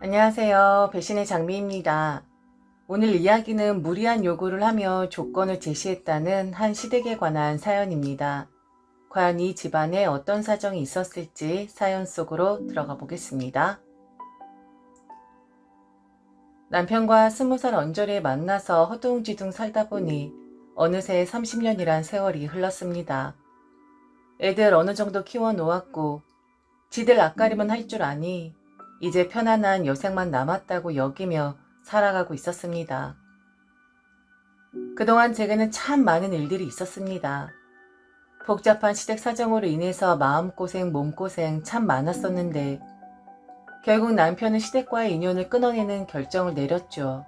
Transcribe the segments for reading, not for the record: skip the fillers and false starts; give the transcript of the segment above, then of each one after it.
안녕하세요. 배신의 장미입니다. 오늘 이야기는 무리한 요구를 하며 조건을 제시했다는 한 시댁에 관한 사연입니다. 과연 이 집안에 어떤 사정이 있었을지 사연 속으로 들어가 보겠습니다. 남편과 20살 언저리에 만나서 허둥지둥 살다 보니 어느새 30년이란 세월이 흘렀습니다. 애들 어느 정도 키워 놓았고 지들 앞가림은 할 줄 아니 이제 편안한 여생만 남았다고 여기며 살아가고 있었습니다. 그동안 제게는 참 많은 일들이 있었습니다. 복잡한 시댁 사정으로 인해서 마음고생, 몸고생 참 많았었는데 결국 남편은 시댁과의 인연을 끊어내는 결정을 내렸죠.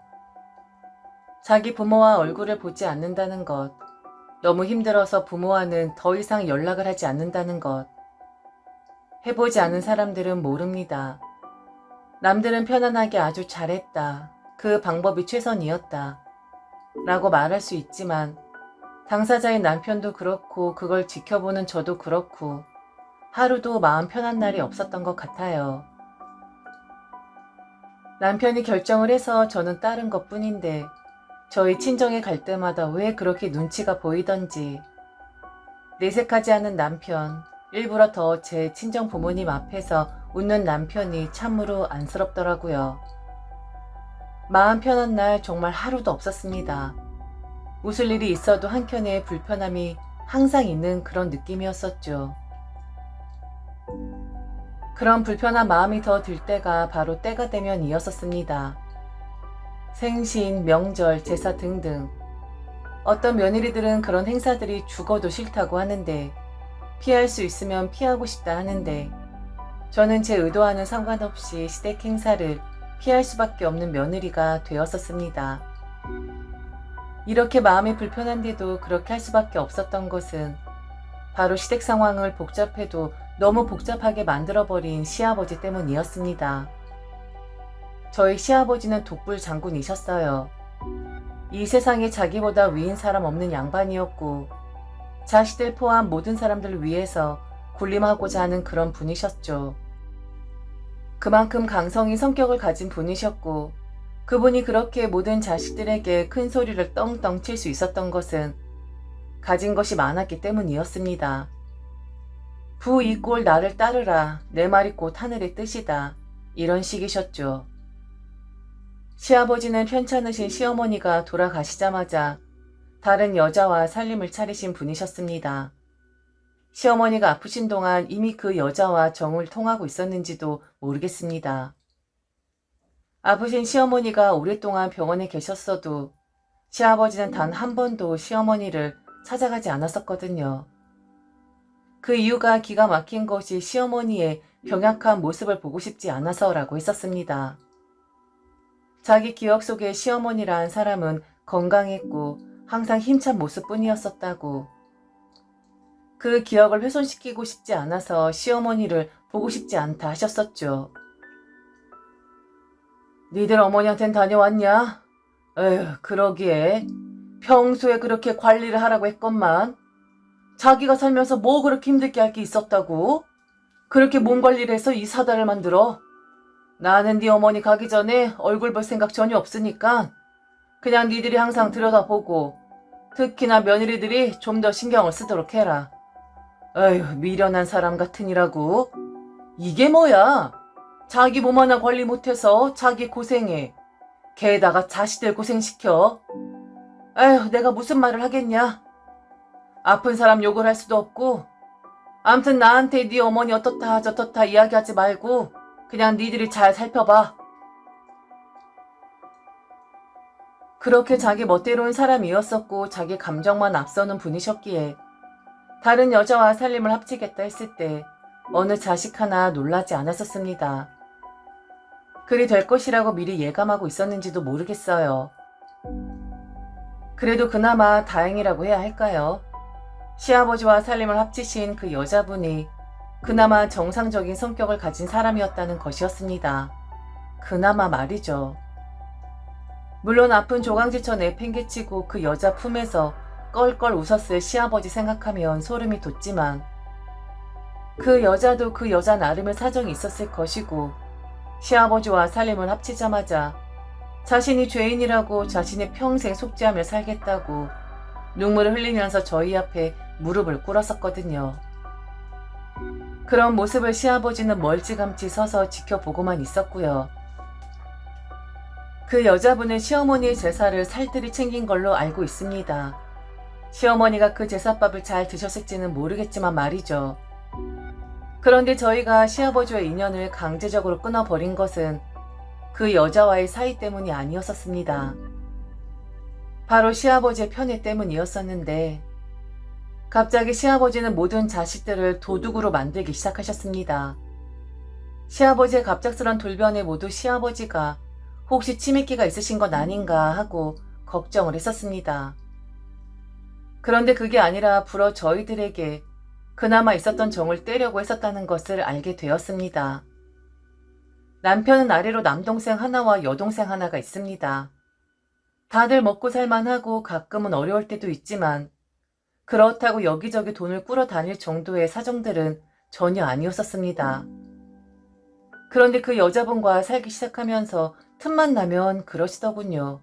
자기 부모와 얼굴을 보지 않는다는 것, 너무 힘들어서 부모와는 더 이상 연락을 하지 않는다는 것. 해보지 않은 사람들은 모릅니다. 남들은 편안하게 아주 잘했다. 그 방법이 최선이었다. 라고 말할 수 있지만 당사자인 남편도 그렇고 그걸 지켜보는 저도 그렇고 하루도 마음 편한 날이 없었던 것 같아요. 남편이 결정을 해서 저는 따른 것 뿐인데 저희 친정에 갈 때마다 왜 그렇게 눈치가 보이던지 내색하지 않은 남편, 일부러 더 제 친정 부모님 앞에서 웃는 남편이 참으로 안쓰럽더라고요. 마음 편한 날 정말 하루도 없었습니다. 웃을 일이 있어도 한켠에 불편함이 항상 있는 그런 느낌이었었죠. 그런 불편한 마음이 더 들 때가 바로 때가 되면 이었었습니다. 생신, 명절, 제사 등등. 어떤 며느리들은 그런 행사들이 죽어도 싫다고 하는데 피할 수 있으면 피하고 싶다 하는데 저는 제 의도와는 상관없이 시댁 행사를 피할 수밖에 없는 며느리가 되었었습니다. 이렇게 마음이 불편한데도 그렇게 할 수밖에 없었던 것은 바로 시댁 상황을 복잡해도 너무 복잡하게 만들어버린 시아버지 때문이었습니다. 저희 시아버지는 독불 장군이셨어요. 이 세상에 자기보다 위인 사람 없는 양반이었고 자식들 포함 모든 사람들을 위해서 군림하고자 하는 그런 분이셨죠. 그만큼 강성인 성격을 가진 분이셨고 그분이 그렇게 모든 자식들에게 큰 소리를 떵떵 칠 수 있었던 것은 가진 것이 많았기 때문이었습니다. 부 이꼴 나를 따르라, 내 말이 곧 하늘의 뜻이다, 이런 식이셨죠. 시아버지는 편찮으신 시어머니가 돌아가시자마자 다른 여자와 살림을 차리신 분이셨습니다. 시어머니가 아프신 동안 이미 그 여자와 정을 통하고 있었는지도 모르겠습니다. 아프신 시어머니가 오랫동안 병원에 계셨어도 시아버지는 단 한 번도 시어머니를 찾아가지 않았었거든요. 그 이유가 기가 막힌 것이 시어머니의 병약한 모습을 보고 싶지 않아서라고 했었습니다. 자기 기억 속의 시어머니란 사람은 건강했고 항상 힘찬 모습뿐이었었다고. 그 기억을 훼손시키고 싶지 않아서 시어머니를 보고 싶지 않다 하셨었죠. 니들 어머니한텐 다녀왔냐? 에휴, 그러기에 평소에 그렇게 관리를 하라고 했건만 자기가 살면서 뭐 그렇게 힘들게 할 게 있었다고? 그렇게 몸 관리를 해서 이 사달을 만들어? 나는 네 어머니 가기 전에 얼굴 볼 생각 전혀 없으니까 그냥 니들이 항상 들여다보고 특히나 며느리들이 좀 더 신경을 쓰도록 해라. 에휴, 미련한 사람 같으니라고. 이게 뭐야? 자기 몸 하나 관리 못해서 자기 고생해. 게다가 자식들 고생시켜. 에휴, 내가 무슨 말을 하겠냐? 아픈 사람 욕을 할 수도 없고. 암튼 나한테 네 어머니 어떻다 저떻다 이야기하지 말고 그냥 니들이 잘 살펴봐. 그렇게 자기 멋대로인 사람이었었고 자기 감정만 앞서는 분이셨기에 다른 여자와 살림을 합치겠다 했을 때 어느 자식 하나 놀라지 않았었습니다. 그리 될 것이라고 미리 예감하고 있었는지도 모르겠어요. 그래도 그나마 다행이라고 해야 할까요? 시아버지와 살림을 합치신 그 여자분이 그나마 정상적인 성격을 가진 사람이었다는 것이었습니다. 그나마 말이죠. 물론 아픈 조강지처 내팽개치고 그 여자 품에서 껄껄 웃었을 시아버지 생각하면 소름이 돋지만 그 여자도 그 여자 나름의 사정이 있었을 것이고 시아버지와 살림을 합치자마자 자신이 죄인이라고 자신의 평생 속죄하며 살겠다고 눈물을 흘리면서 저희 앞에 무릎을 꿇었었거든요. 그런 모습을 시아버지는 멀찌감치 서서 지켜보고만 있었고요. 그 여자분은 시어머니의 제사를 살뜰히 챙긴 걸로 알고 있습니다. 시어머니가 그 제사밥을 잘 드셨을지는 모르겠지만 말이죠. 그런데 저희가 시아버지와 인연을 강제적으로 끊어버린 것은 그 여자와의 사이 때문이 아니었었습니다. 바로 시아버지의 편애 때문이었었는데 갑자기 시아버지는 모든 자식들을 도둑으로 만들기 시작하셨습니다. 시아버지의 갑작스런 돌변에 모두 시아버지가 혹시 치매기가 있으신 것 아닌가 하고 걱정을 했었습니다. 그런데 그게 아니라 불어 저희들에게 그나마 있었던 정을 떼려고 했었다는 것을 알게 되었습니다. 남편은 아래로 남동생 하나와 여동생 하나가 있습니다. 다들 먹고 살만하고 가끔은 어려울 때도 있지만 그렇다고 여기저기 돈을 꾸러 다닐 정도의 사정들은 전혀 아니었었습니다. 그런데 그 여자분과 살기 시작하면서 틈만 나면 그러시더군요.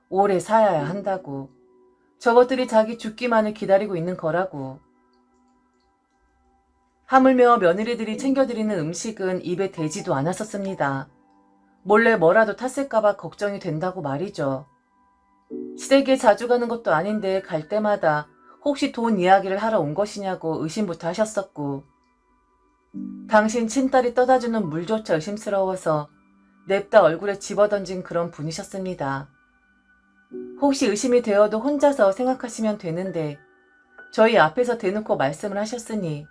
오래 살아야 한다고. 저것들이 자기 죽기만을 기다리고 있는 거라고. 하물며 며느리들이 챙겨드리는 음식은 입에 대지도 않았었습니다. 몰래 뭐라도 탔을까봐 걱정이 된다고 말이죠. 시댁에 자주 가는 것도 아닌데 갈 때마다 혹시 돈 이야기를 하러 온 것이냐고 의심부터 하셨었고, 당신 친딸이 떠다주는 물조차 의심스러워서 냅다 얼굴에 집어던진 그런 분이셨습니다. 혹시 의심이 되어도 혼자서 생각하시면 되는데 저희 앞에서 대놓고 말씀을 하셨으니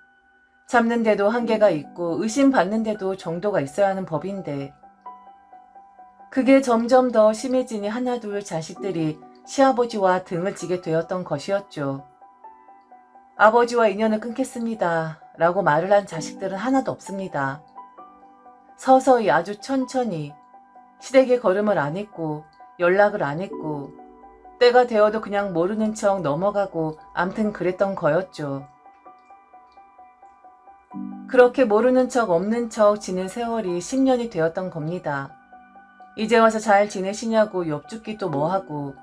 참는데도 한계가 있고 의심받는데도 정도가 있어야 하는 법인데 그게 점점 더 심해지니 하나둘 자식들이 시아버지와 등을 지게 되었던 것이었죠. 아버지와 인연을 끊겠습니다 라고 말을 한 자식들은 하나도 없습니다. 서서히 아주 천천히 시댁에 걸음을 안 했고 연락을 안 했고 때가 되어도 그냥 모르는 척 넘어가고 암튼 그랬던 거였죠. 그렇게 모르는 척 없는 척 지낸 세월이 10년이 되었던 겁니다. 이제 와서 잘 지내시냐고 엽죽기도 뭐하고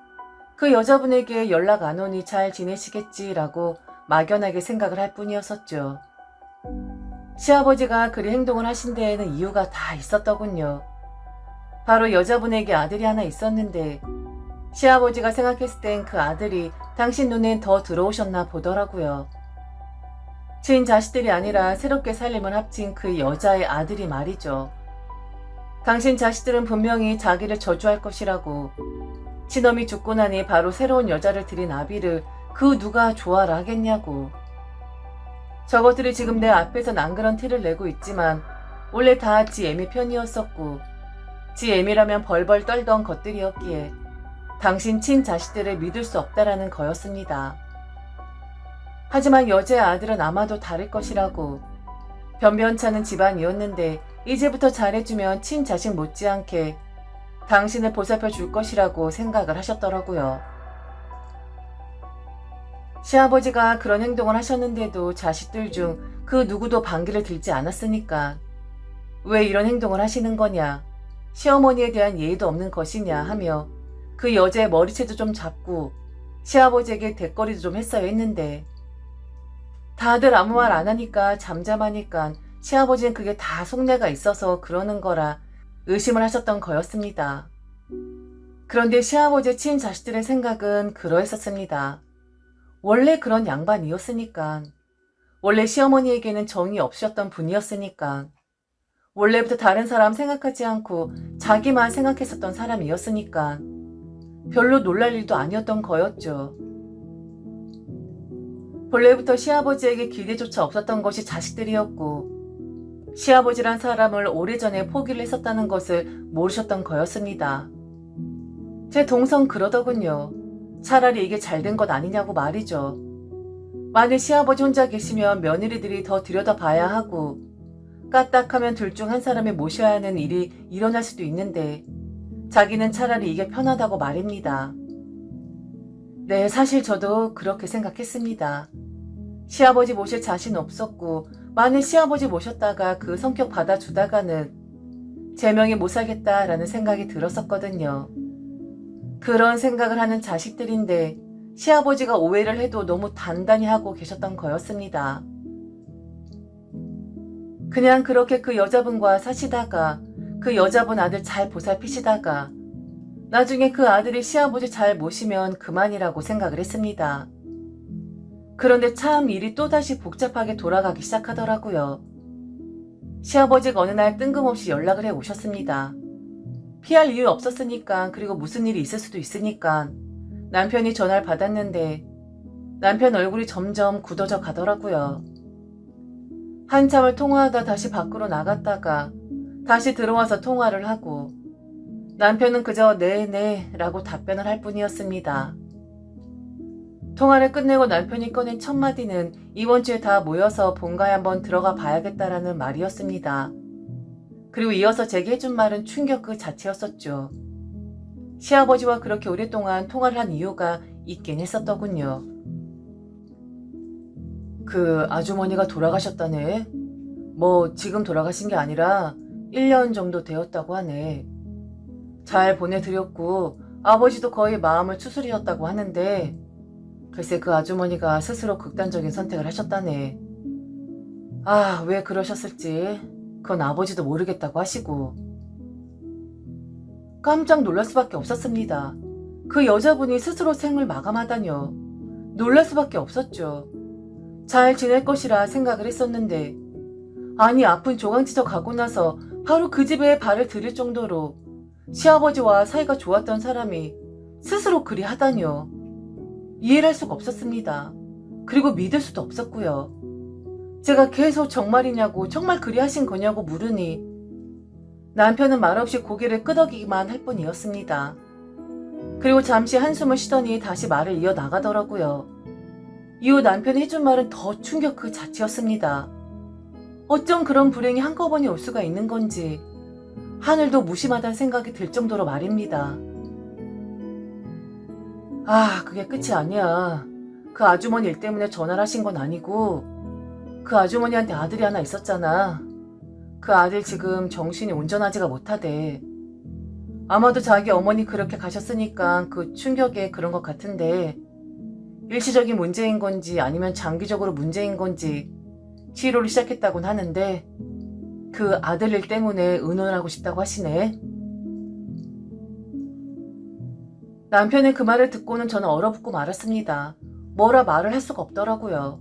그 여자분에게 연락 안 오니 잘 지내시겠지라고 막연하게 생각을 할 뿐이었었죠. 시아버지가 그리 행동을 하신 데에는 이유가 다 있었더군요. 바로 여자분에게 아들이 하나 있었는데 시아버지가 생각했을 땐 그 아들이 당신 눈엔 더 들어오셨나 보더라고요. 친 자식들이 아니라 새롭게 살림을 합친 그 여자의 아들이 말이죠. 당신 자식들은 분명히 자기를 저주할 것이라고 친엄이 죽고 나니 바로 새로운 여자를 들인 아비를 그 누가 좋아라 하겠냐고. 저것들이 지금 내 앞에선 안 그런 티를 내고 있지만 원래 다 지 애미 편이었었고 지 애미라면 벌벌 떨던 것들이었기에 당신 친 자식들을 믿을 수 없다라는 거였습니다. 하지만 여자의 아들은 아마도 다를 것이라고 변변찮은 집안이었는데 이제부터 잘해주면 친자식 못지않게 당신을 보살펴 줄 것이라고 생각을 하셨더라고요. 시아버지가 그런 행동을 하셨는데도 자식들 중 그 누구도 반기를 들지 않았으니까 왜 이런 행동을 하시는 거냐, 시어머니에 대한 예의도 없는 것이냐 하며 그 여자의 머리채도 좀 잡고 시아버지에게 대거리도 좀 했어야 했는데 다들 아무 말 안 하니까 잠잠하니까 시아버지는 그게 다 속내가 있어서 그러는 거라 의심을 하셨던 거였습니다. 그런데 시아버지의 친자식들의 생각은 그러했었습니다. 원래 그런 양반이었으니까, 원래 시어머니에게는 정이 없으셨던 분이었으니까, 원래부터 다른 사람 생각하지 않고 자기만 생각했었던 사람이었으니까 별로 놀랄 일도 아니었던 거였죠. 본래부터 시아버지에게 기대조차 없었던 것이 자식들이었고 시아버지란 사람을 오래전에 포기를 했었다는 것을 모르셨던 거였습니다. 제 동성 그러더군요. 차라리 이게 잘된 것 아니냐고 말이죠. 만일 시아버지 혼자 계시면 며느리들이 더 들여다봐야 하고 까딱하면 둘 중 한 사람을 모셔야 하는 일이 일어날 수도 있는데 자기는 차라리 이게 편하다고 말입니다. 네, 사실 저도 그렇게 생각했습니다. 시아버지 모실 자신 없었고 만일 시아버지 모셨다가 그 성격 받아주다가는 제 명에 못 살겠다라는 생각이 들었었거든요. 그런 생각을 하는 자식들인데 시아버지가 오해를 해도 너무 단단히 하고 계셨던 거였습니다. 그냥 그렇게 그 여자분과 사시다가 그 여자분 아들 잘 보살피시다가 나중에 그 아들이 시아버지 잘 모시면 그만이라고 생각을 했습니다. 그런데 참 일이 또다시 복잡하게 돌아가기 시작하더라고요. 시아버지가 어느 날 뜬금없이 연락을 해 오셨습니다. 피할 이유 없었으니까, 그리고 무슨 일이 있을 수도 있으니까 남편이 전화를 받았는데 남편 얼굴이 점점 굳어져 가더라고요. 한참을 통화하다 다시 밖으로 나갔다가 다시 들어와서 통화를 하고 남편은 그저 네네 라고 답변을 할 뿐이었습니다. 통화를 끝내고 남편이 꺼낸 첫 마디는 이번 주에 다 모여서 본가에 한번 들어가 봐야겠다라는 말이었습니다. 그리고 이어서 제게 해준 말은 충격 그 자체였었죠. 시아버지와 그렇게 오랫동안 통화를 한 이유가 있긴 했었더군요. 그 아주머니가 돌아가셨다네. 뭐 지금 돌아가신 게 아니라 1년 정도 되었다고 하네. 잘 보내드렸고 아버지도 거의 마음을 추스리셨다고 하는데 글쎄 그 아주머니가 스스로 극단적인 선택을 하셨다네. 아, 왜 그러셨을지 그건 아버지도 모르겠다고 하시고. 깜짝 놀랄 수밖에 없었습니다. 그 여자분이 스스로 생을 마감하다뇨. 놀랄 수밖에 없었죠. 잘 지낼 것이라 생각을 했었는데 아니 아픈 조강지쳐 가고 나서 바로 그 집에 발을 들일 정도로 시아버지와 사이가 좋았던 사람이 스스로 그리 하다뇨. 이해를 할 수가 없었습니다. 그리고 믿을 수도 없었고요. 제가 계속 정말이냐고 정말 그리 하신 거냐고 물으니 남편은 말없이 고개를 끄덕이기만 할 뿐이었습니다. 그리고 잠시 한숨을 쉬더니 다시 말을 이어나가더라고요. 이후 남편이 해준 말은 더 충격 그 자체였습니다. 어쩜 그런 불행이 한꺼번에 올 수가 있는 건지 하늘도 무심하다는 생각이 들 정도로 말입니다. 아, 그게 끝이 아니야. 그 아주머니 일 때문에 전화를 하신 건 아니고 그 아주머니한테 아들이 하나 있었잖아. 그 아들 지금 정신이 온전하지가 못하대. 아마도 자기 어머니 그렇게 가셨으니까 그 충격에 그런 것 같은데 일시적인 문제인 건지 아니면 장기적으로 문제인 건지 치료를 시작했다곤 하는데 그 아들 일 때문에 의논하고 싶다고 하시네. 남편의 그 말을 듣고는 저는 얼어붙고 말았습니다. 뭐라 말을 할 수가 없더라고요.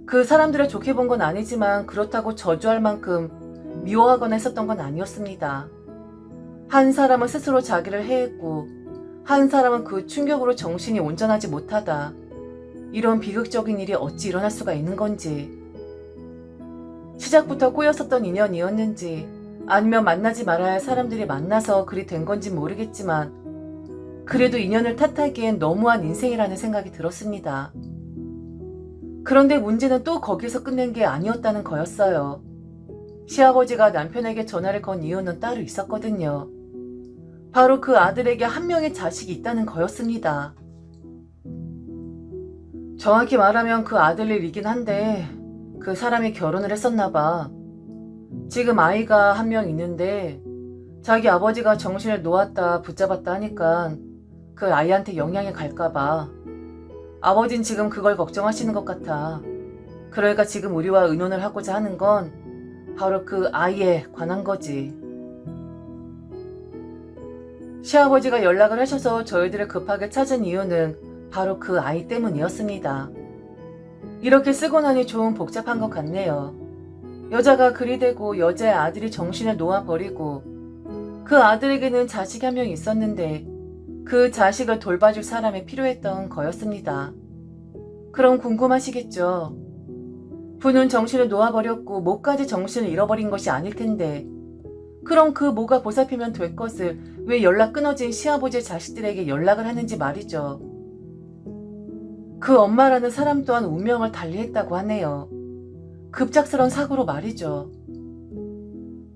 그 사람들을 좋게 본 건 아니지만 그렇다고 저주할 만큼 미워하거나 했었던 건 아니었습니다. 한 사람은 스스로 자기를 해했고 한 사람은 그 충격으로 정신이 온전하지 못하다. 이런 비극적인 일이 어찌 일어날 수가 있는 건지. 시작부터 꼬였었던 인연이었는지 아니면 만나지 말아야 할 사람들이 만나서 그리 된 건지 모르겠지만 그래도 인연을 탓하기엔 너무한 인생이라는 생각이 들었습니다. 그런데 문제는 또 거기서 끝낸 게 아니었다는 거였어요. 시아버지가 남편에게 전화를 건 이유는 따로 있었거든요. 바로 그 아들에게 한 명의 자식이 있다는 거였습니다. 정확히 말하면 그 아들 일이긴 한데 그 사람이 결혼을 했었나 봐. 지금 아이가 한 명 있는데 자기 아버지가 정신을 놓았다 붙잡았다 하니까 그 아이한테 영향이 갈까 봐. 아버진 지금 그걸 걱정하시는 것 같아. 그러니까 지금 우리와 의논을 하고자 하는 건 바로 그 아이에 관한 거지. 시아버지가 연락을 하셔서 저희들을 급하게 찾은 이유는 바로 그 아이 때문이었습니다. 이렇게 쓰고 나니 좀 복잡한 것 같네요. 여자가 그리 되고 여자의 아들이 정신을 놓아버리고 그 아들에게는 자식이 한 명 있었는데 그 자식을 돌봐줄 사람이 필요했던 거였습니다. 그럼 궁금하시겠죠? 부는 정신을 놓아버렸고 목까지 정신을 잃어버린 것이 아닐 텐데 그럼 그 모가 보살피면 될 것을 왜 연락 끊어진 시아버지의 자식들에게 연락을 하는지 말이죠. 그 엄마라는 사람 또한 운명을 달리했다고 하네요. 급작스런 사고로 말이죠.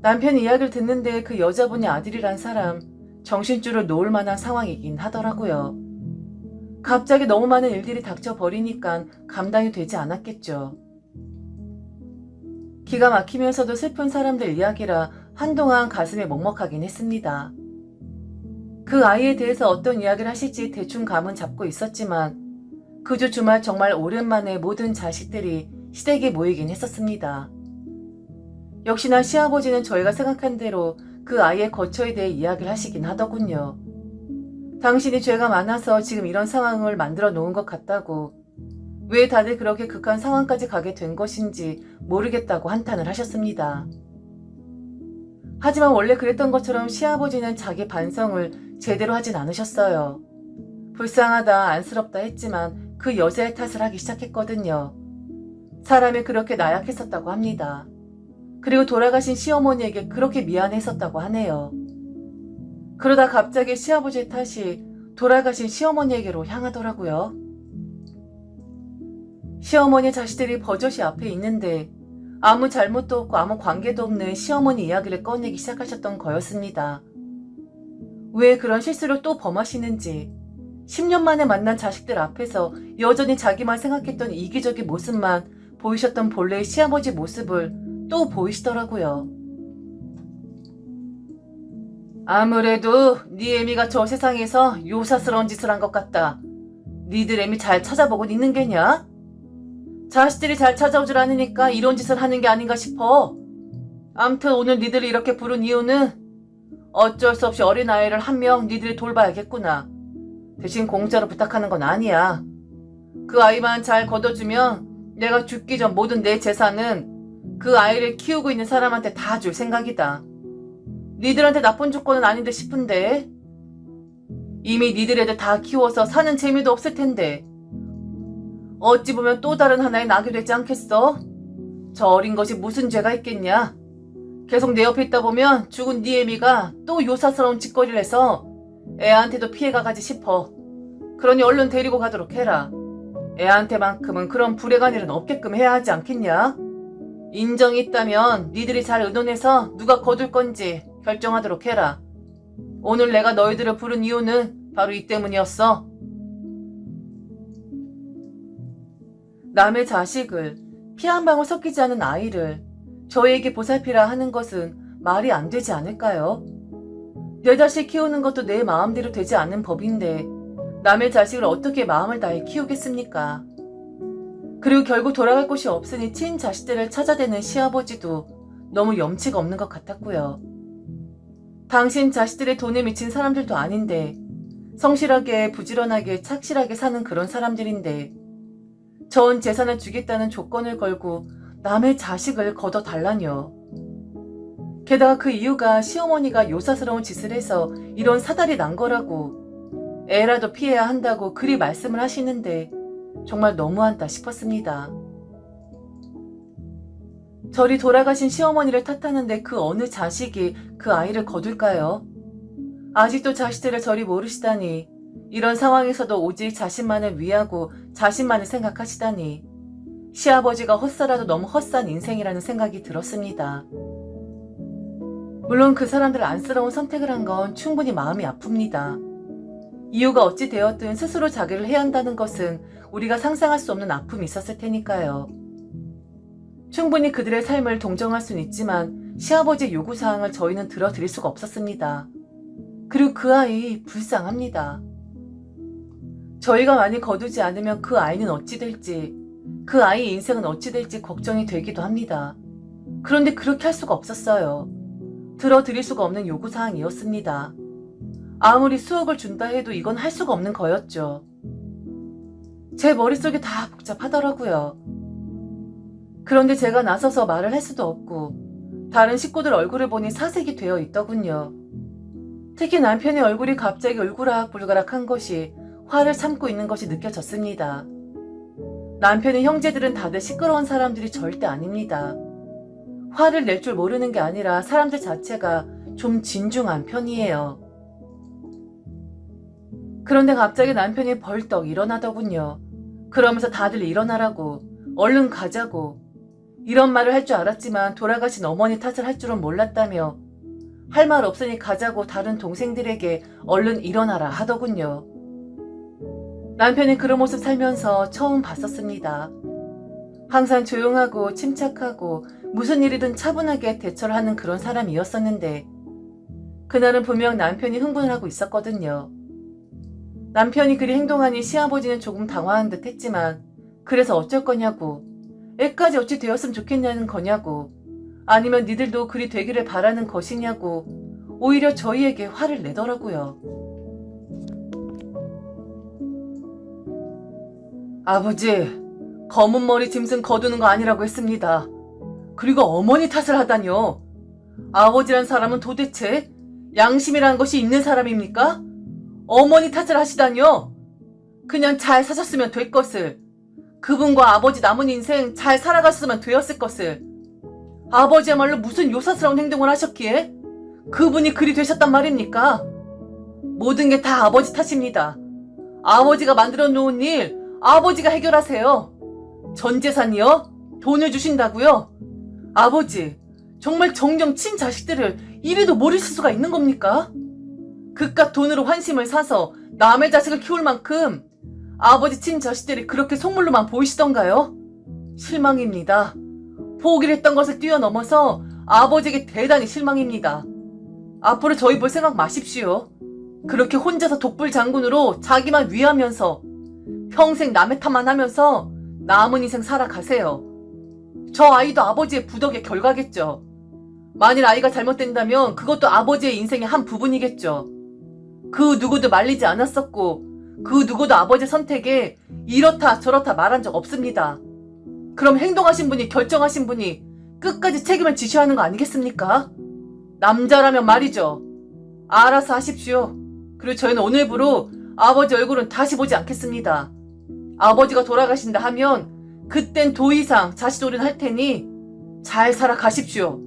남편 이야기를 듣는데 그 여자분이 아들이란 사람 정신줄을 놓을 만한 상황이긴 하더라고요. 갑자기 너무 많은 일들이 닥쳐버리니까 감당이 되지 않았겠죠. 기가 막히면서도 슬픈 사람들 이야기라 한동안 가슴이 먹먹하긴 했습니다. 그 아이에 대해서 어떤 이야기를 하실지 대충 감은 잡고 있었지만 그 주 주말 정말 오랜만에 모든 자식들이 시댁에 모이긴 했었습니다. 역시나 시아버지는 저희가 생각한 대로 그 아이의 거처에 대해 이야기를 하시긴 하더군요. 당신이 죄가 많아서 지금 이런 상황을 만들어 놓은 것 같다고, 왜 다들 그렇게 극한 상황까지 가게 된 것인지 모르겠다고 한탄을 하셨습니다. 하지만 원래 그랬던 것처럼 시아버지는 자기 반성을 제대로 하진 않으셨어요. 불쌍하다, 안쓰럽다 했지만 그 여자의 탓을 하기 시작했거든요. 사람이 그렇게 나약했었다고 합니다. 그리고 돌아가신 시어머니에게 그렇게 미안했었다고 하네요. 그러다 갑자기 시아버지의 탓이 돌아가신 시어머니에게로 향하더라고요. 시어머니 자식들이 버젓이 앞에 있는데 아무 잘못도 없고 아무 관계도 없는 시어머니 이야기를 꺼내기 시작하셨던 거였습니다. 왜 그런 실수를 또 범하시는지, 10년 만에 만난 자식들 앞에서 여전히 자기만 생각했던 이기적인 모습만 보이셨던 본래의 시아버지 모습을 또 보이시더라고요. 아무래도 네 애미가 저 세상에서 요사스러운 짓을 한 것 같다. 니들 애미 잘 찾아보고 있는 게냐? 자식들이 잘 찾아오질 않으니까 이런 짓을 하는 게 아닌가 싶어. 암튼 오늘 니들이 이렇게 부른 이유는 어쩔 수 없이 어린아이를 한 명 니들이 돌봐야겠구나. 대신 공짜로 부탁하는 건 아니야. 그 아이만 잘 거둬주면 내가 죽기 전 모든 내 재산은 그 아이를 키우고 있는 사람한테 다 줄 생각이다. 니들한테 나쁜 조건은 아닌데 싶은데. 이미 니들 애들 다 키워서 사는 재미도 없을 텐데 어찌 보면 또 다른 하나의 낙이 되지 않겠어? 저 어린 것이 무슨 죄가 있겠냐? 계속 내 옆에 있다 보면 죽은 네 애미가 또 요사스러운 짓거리를 해서 애한테도 피해가 가지 싶어. 그러니 얼른 데리고 가도록 해라. 애한테만큼은 그런 불행한 일은 없게끔 해야 하지 않겠냐? 인정이 있다면 니들이 잘 의논해서 누가 거둘 건지 결정하도록 해라. 오늘 내가 너희들을 부른 이유는 바로 이 때문이었어. 남의 자식을, 피 한 방울 섞이지 않은 아이를 저에게 보살피라 하는 것은 말이 안 되지 않을까요? 내 자식 키우는 것도 내 마음대로 되지 않는 법인데 남의 자식을 어떻게 마음을 다해 키우겠습니까? 그리고 결국 돌아갈 곳이 없으니 친자식들을 찾아대는 시아버지도 너무 염치가 없는 것 같았고요. 당신 자식들의 돈에 미친 사람들도 아닌데 성실하게 부지런하게 착실하게 사는 그런 사람들인데 전 재산을 주겠다는 조건을 걸고 남의 자식을 걷어달라뇨. 게다가 그 이유가 시어머니가 요사스러운 짓을 해서 이런 사달이 난 거라고, 애라도 피해야 한다고 그리 말씀을 하시는데 정말 너무한다 싶었습니다. 저리 돌아가신 시어머니를 탓하는데 그 어느 자식이 그 아이를 거둘까요? 아직도 자식들을 저리 모르시다니, 이런 상황에서도 오직 자신만을 위하고 자신만을 생각하시다니, 시아버지가 헛살아도 너무 헛산 인생이라는 생각이 들었습니다. 물론 그 사람들 안쓰러운 선택을 한 건 충분히 마음이 아픕니다. 이유가 어찌 되었든 스스로 자기를 해야 한다는 것은 우리가 상상할 수 없는 아픔이 있었을 테니까요. 충분히 그들의 삶을 동정할 수는 있지만 시아버지의 요구사항을 저희는 들어드릴 수가 없었습니다. 그리고 그 아이 불쌍합니다. 저희가 많이 거두지 않으면 그 아이는 어찌 될지, 그 아이의 인생은 어찌 될지 걱정이 되기도 합니다. 그런데 그렇게 할 수가 없었어요. 들어드릴 수가 없는 요구사항이었습니다. 아무리 수억을 준다 해도 이건 할 수가 없는 거였죠. 제 머릿속이 다 복잡하더라고요. 그런데 제가 나서서 말을 할 수도 없고 다른 식구들 얼굴을 보니 사색이 되어 있더군요. 특히 남편의 얼굴이 갑자기 울그락불그락한 것이 화를 참고 있는 것이 느껴졌습니다. 남편의 형제들은 다들 시끄러운 사람들이 절대 아닙니다. 화를 낼 줄 모르는 게 아니라 사람들 자체가 좀 진중한 편이에요. 그런데 갑자기 남편이 벌떡 일어나더군요. 그러면서 다들 일어나라고, 얼른 가자고, 이런 말을 할 줄 알았지만 돌아가신 어머니 탓을 할 줄은 몰랐다며 할 말 없으니 가자고 다른 동생들에게 얼른 일어나라 하더군요. 남편이 그런 모습 살면서 처음 봤었습니다. 항상 조용하고 침착하고 무슨 일이든 차분하게 대처를 하는 그런 사람이었었는데 그날은 분명 남편이 흥분을 하고 있었거든요. 남편이 그리 행동하니 시아버지는 조금 당황한 듯 했지만 그래서 어쩔 거냐고, 애까지 어찌 되었으면 좋겠냐는 거냐고, 아니면 니들도 그리 되기를 바라는 것이냐고 오히려 저희에게 화를 내더라고요. 아버지, 검은 머리 짐승 거두는 거 아니라고 했습니다. 그리고 어머니 탓을 하다뇨. 아버지란 사람은 도대체 양심이라는 것이 있는 사람입니까? 어머니 탓을 하시다뇨. 그냥 잘 사셨으면 될 것을, 그분과 아버지 남은 인생 잘 살아갔으면 되었을 것을. 아버지야말로 무슨 요사스러운 행동을 하셨기에 그분이 그리 되셨단 말입니까? 모든 게 다 아버지 탓입니다. 아버지가 만들어 놓은 일 아버지가 해결하세요. 전 재산이요? 돈을 주신다고요? 아버지, 정말 정녕 친자식들을 이리도 모르실 수가 있는 겁니까? 그깟 돈으로 환심을 사서 남의 자식을 키울 만큼 아버지 친자식들이 그렇게 속물로만 보이시던가요? 실망입니다. 포기를 했던 것을 뛰어넘어서 아버지에게 대단히 실망입니다. 앞으로 저희 볼 생각 마십시오. 그렇게 혼자서 독불 장군으로 자기만 위하면서 평생 남의 탓만 하면서 남은 인생 살아가세요. 저 아이도 아버지의 부덕의 결과겠죠. 만일 아이가 잘못된다면 그것도 아버지의 인생의 한 부분이겠죠. 그 누구도 말리지 않았었고 그 누구도 아버지 선택에 이렇다 저렇다 말한 적 없습니다. 그럼 행동하신 분이, 결정하신 분이 끝까지 책임을 지셔야 하는 거 아니겠습니까? 남자라면 말이죠. 알아서 하십시오. 그리고 저희는 오늘부로 아버지 얼굴은 다시 보지 않겠습니다. 아버지가 돌아가신다 하면 그땐 도 이상 자식돌이는 할 테니 잘 살아가십시오.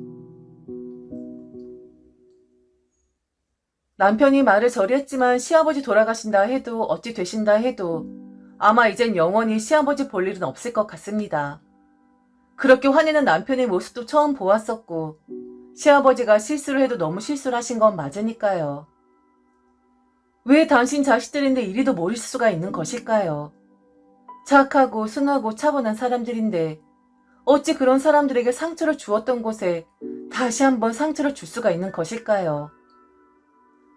남편이 말을 저리 했지만 시아버지 돌아가신다 해도 어찌 되신다 해도 아마 이젠 영원히 시아버지 볼 일은 없을 것 같습니다. 그렇게 화내는 남편의 모습도 처음 보았었고 시아버지가 실수를 해도 너무 실수를 하신 건 맞으니까요. 왜 당신 자식들인데 이리도 모르실 수가 있는 것일까요? 착하고 순하고 차분한 사람들인데 어찌 그런 사람들에게 상처를 주었던 곳에 다시 한번 상처를 줄 수가 있는 것일까요?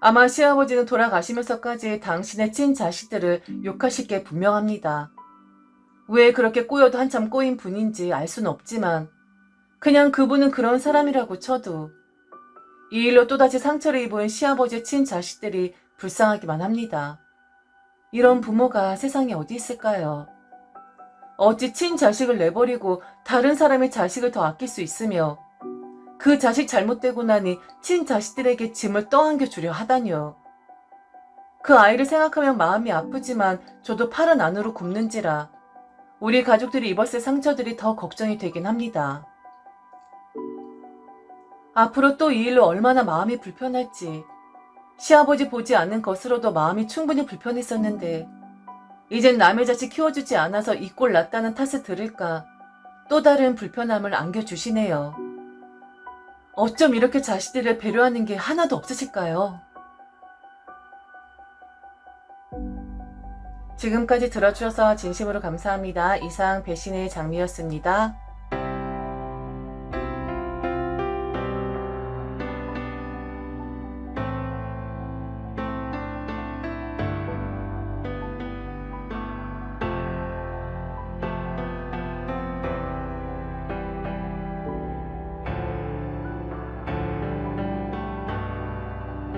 아마 시아버지는 돌아가시면서까지 당신의 친자식들을 욕하실 게 분명합니다. 왜 그렇게 꼬여도 한참 꼬인 분인지 알 수는 없지만 그냥 그분은 그런 사람이라고 쳐도 이 일로 또다시 상처를 입은 시아버지의 친자식들이 불쌍하기만 합니다. 이런 부모가 세상에 어디 있을까요? 어찌 친자식을 내버리고 다른 사람의 자식을 더 아낄 수 있으며 그 자식 잘못되고 나니 친자식들에게 짐을 떠안겨주려 하다니요. 그 아이를 생각하면 마음이 아프지만 저도 팔은 안으로 굽는지라 우리 가족들이 입었을 상처들이 더 걱정이 되긴 합니다. 앞으로 또 이 일로 얼마나 마음이 불편할지, 시아버지 보지 않는 것으로도 마음이 충분히 불편했었는데 이젠 남의 자식 키워주지 않아서 이 꼴 났다는 탓을 들을까 또 다른 불편함을 안겨주시네요. 어쩜 이렇게 자식들을 배려하는 게 하나도 없으실까요? 지금까지 들어주셔서 진심으로 감사합니다. 이상 배신의 장미였습니다.